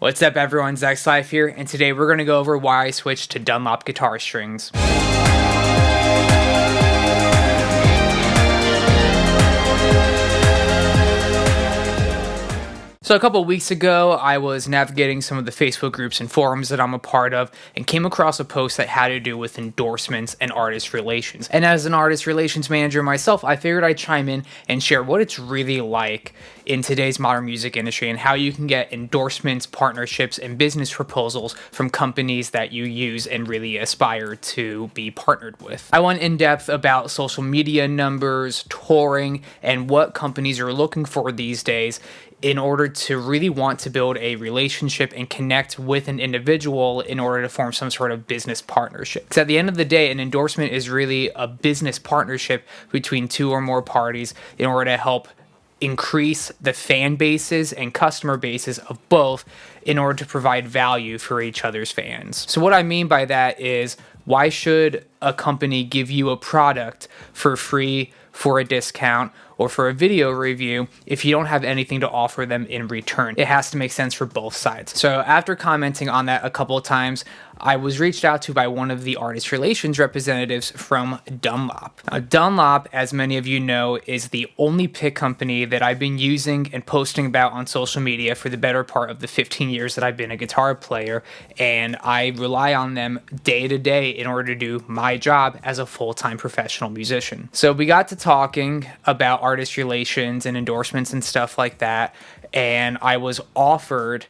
What's up everyone, Zach Seif here, and today we're going to go over why I switched to Dunlop guitar strings. So a couple of weeks ago, I was navigating some of the Facebook groups and forums that I'm a part of and came across a post that had to do with endorsements and artist relations. And as an artist relations manager myself, I figured I'd chime in and share what it's really like in today's modern music industry and how you can get endorsements, partnerships, and business proposals from companies that you use and really aspire to be partnered with. I went in depth about social media numbers, touring, and what companies are looking for these days in order to really want to build a relationship and connect with an individual in order to form some sort of business partnership. Because at the end of the day, an endorsement is really a business partnership between two or more parties in order to help increase the fan bases and customer bases of both in order to provide value for each other's fans. So what I mean by that is, why should a company give you a product for free, for a discount, or for a video review if you don't have anything to offer them in return? It has to make sense for both sides. So after commenting on that a couple of times, I was reached out to by one of the artist relations representatives from Dunlop. Now, Dunlop, as many of you know, is the only pick company that I've been using and posting about on social media for the better part of the 15 years that I've been a guitar player, and I rely on them day to day in order to do my job as a full-time professional musician. So we got to talking about artist relations and endorsements and stuff like that, and I was offered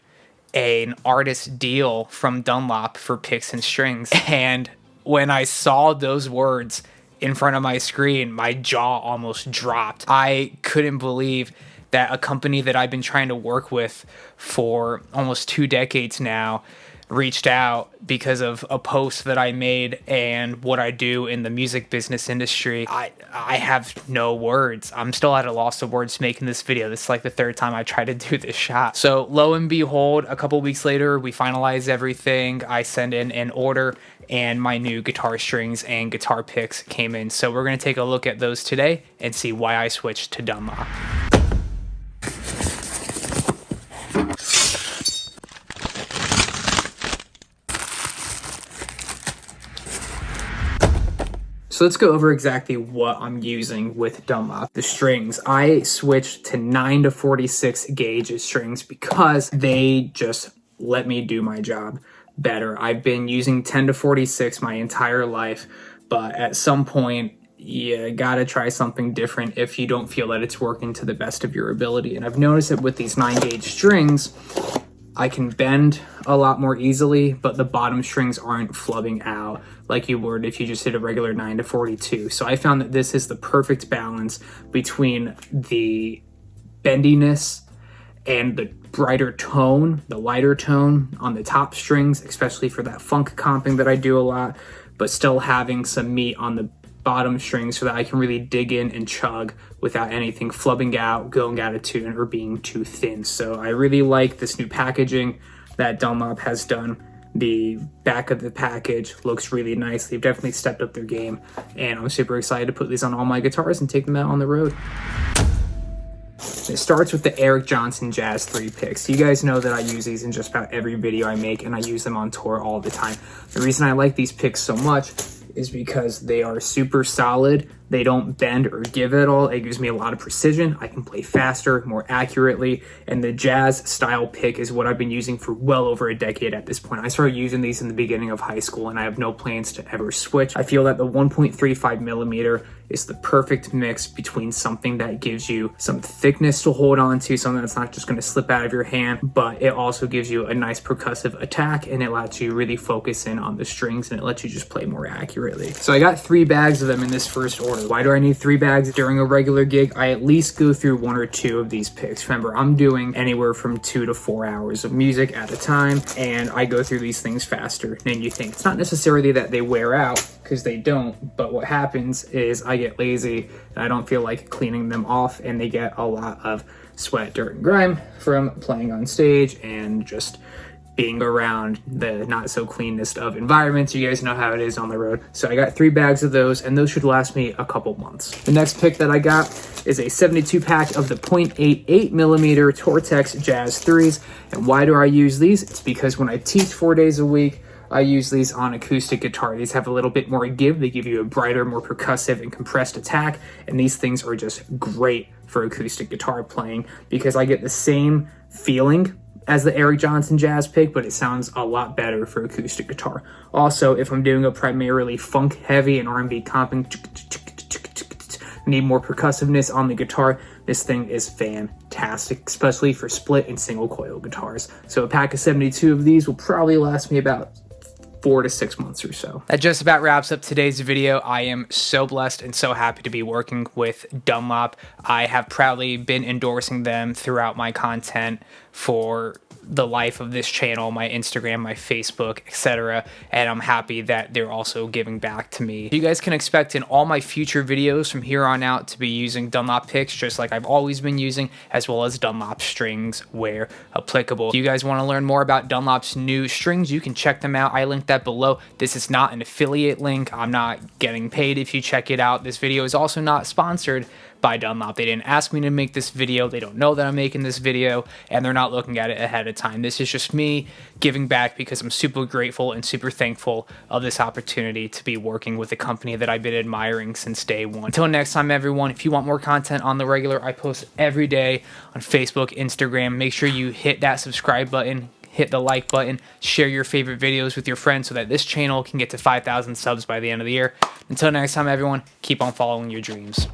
an artist deal from Dunlop for picks and strings. And when I saw those words in front of my screen, my jaw almost dropped. I couldn't believe that a company that I've been trying to work with for almost 2 decades now reached out because of a post that I made and what I do in the music business industry. I have no words. I'm still at a loss of words making this video. This is like the 3rd time I tried to do this shot. So lo and behold, a couple weeks later, we finalized everything. I sent in an order and my new guitar strings and guitar picks came in. So we're going to take a look at those today and see why I switched to Dunlop. So let's go over exactly what I'm using with Dunlop. The strings, I switched to 9 to 46 gauge strings because they just let me do my job better. I've been using 10 to 46 my entire life, but at some point, you gotta try something different if you don't feel that it's working to the best of your ability. And I've noticed that with these 9 gauge strings, I can bend a lot more easily, but the bottom strings aren't flubbing out like you would if you just did a regular 9 to 42. So I found that this is the perfect balance between the bendiness and the brighter tone, the lighter tone on the top strings, especially for that funk comping that I do a lot, but still having some meat on the bottom strings so that I can really dig in and chug without anything flubbing out, going out of tune, or being too thin. So I really like this new packaging that Dunlop has done. The back of the package looks really nice. They've definitely stepped up their game, and I'm super excited to put these on all my guitars and take them out on the road. It starts with the Eric Johnson Jazz 3 picks. You guys know that I use these in just about every video I make, and I use them on tour all the time. The reason I like these picks so much is because they are super solid. They don't bend or give at all. It gives me a lot of precision. I can play faster, more accurately, and the jazz style pick is what I've been using for well over a decade at this point. I started using these in the beginning of high school, and I have no plans to ever switch. I feel that the 1.35 millimeter is the perfect mix between something that gives you some thickness to hold on to, something that's not just going to slip out of your hand, but it also gives you a nice percussive attack, and it lets you really focus in on the strings, and it lets you just play more accurately. So I got 3 bags of them in this first order. Why do I need 3 bags during a regular gig? I at least go through 1 or 2 of these picks. Remember, I'm doing anywhere from 2 to 4 hours of music at a time, and I go through these things faster than you think. It's not necessarily that they wear out, because they don't, but what happens is I get lazy and I don't feel like cleaning them off, and they get a lot of sweat, dirt, and grime from playing on stage and just being around the not so cleanest of environments. You guys know how it is on the road. So I got 3 bags of those, and those should last me a couple months. The next pick that I got is a 72 pack of the 0.88 millimeter Tortex Jazz 3s. And why do I use these? It's because when I teach 4 days a week, I use these on acoustic guitar. These have a little bit more give. They give you a brighter, more percussive and compressed attack. And these things are just great for acoustic guitar playing because I get the same feeling as the Eric Johnson Jazz pick, but it sounds a lot better for acoustic guitar. Also, if I'm doing a primarily funk heavy and R&B comping, need more percussiveness on the guitar, this thing is fantastic, especially for split and single coil guitars. So a pack of 72 of these will probably last me about 4 to 6 months or so. That just about wraps up today's video. I am so blessed and so happy to be working with Dunlop. I have proudly been endorsing them throughout my content for the life of this channel, my Instagram, my Facebook, etc. And I'm happy that they're also giving back to me. You guys can expect in all my future videos from here on out to be using Dunlop picks, just like I've always been using, as well as Dunlop strings where applicable. If you guys want to learn more about Dunlop's new strings, you can check them out. I linked that below. This is not an affiliate link. I'm not getting paid if you check it out. This video is also not sponsored by Dunlop. They didn't ask me to make this video. They don't know that I'm making this video, and they're not looking at it ahead of time. This is just me giving back because I'm super grateful and super thankful of this opportunity to be working with a company that I've been admiring since day one. Until next time, everyone, if you want more content on the regular, I post every day on Facebook, Instagram. Make sure you hit that subscribe button, hit the like button, share your favorite videos with your friends so that this channel can get to 5,000 subs by the end of the year. Until next time, everyone, keep on following your dreams.